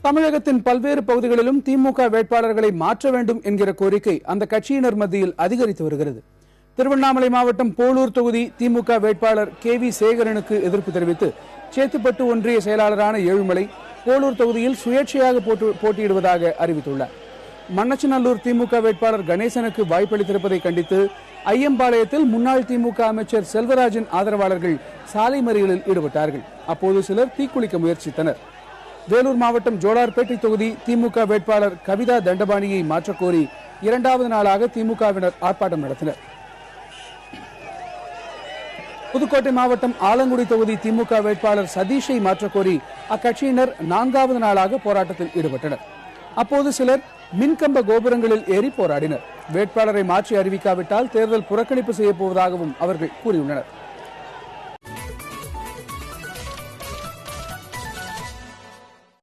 தமிழகத்தின் பல்வேறு பகுதிகளிலும் திமுக வேட்பாளர்களை மாற்ற வேண்டும் என்கிற கோரிக்கை அந்த கட்சியினர் மத்தியில் அதிகரித்து வருகிறது. திருவண்ணாமலை மாவட்டம் போளூர் தொகுதி திமுக வேட்பாளர் KV சேகரனுக்கு எதிர்ப்பு தெரிவித்து சேத்துப்பட்டு ஒன்றிய செயலாளரான ஏழுமலை போளூர் தொகுதியில் சுயேட்சையாக போட்டியிடுவதாக அறிவித்துள்ளார். மண்ணச்சநல்லூர் திமுக வேட்பாளர் கணேசனுக்கு வாய்ப்பளித்திருப்பதை கண்டித்து ஐயம்பாளையத்தில் முன்னாள் திமுக அமைச்சர் செல்வராஜின் ஆதரவாளர்கள் சாலை மறியலில் ஈடுபட்டார்கள். அப்போது சிலர் தீக்குளிக்க முயற்சித்தனர். வேலூர் மாவட்டம் ஜோலார்பேட்டை தொகுதி திமுக வேட்பாளர் கவிதா தண்டபாணியை மாற்றக்கோரி இரண்டாவது நாளாக திமுகவினர் ஆர்ப்பாட்டம் நடத்தினர். புதுக்கோட்டை மாவட்டம் ஆலங்குடி தொகுதி திமுக வேட்பாளர் சதீஷை மாற்றக்கோரி அக்கட்சியினர் நான்காவது நாளாக போராட்டத்தில் ஈடுபட்டனர். அப்போது சிலர் மின்கம்ப கோபுரங்களில் ஏறி போராடினர். வேட்பாளரை மாற்றி அறிவிக்காவிட்டால் தேர்தல் புறக்கணிப்பு செய்யப்போவதாகவும் அவர்கள் கூறியுள்ளனர்.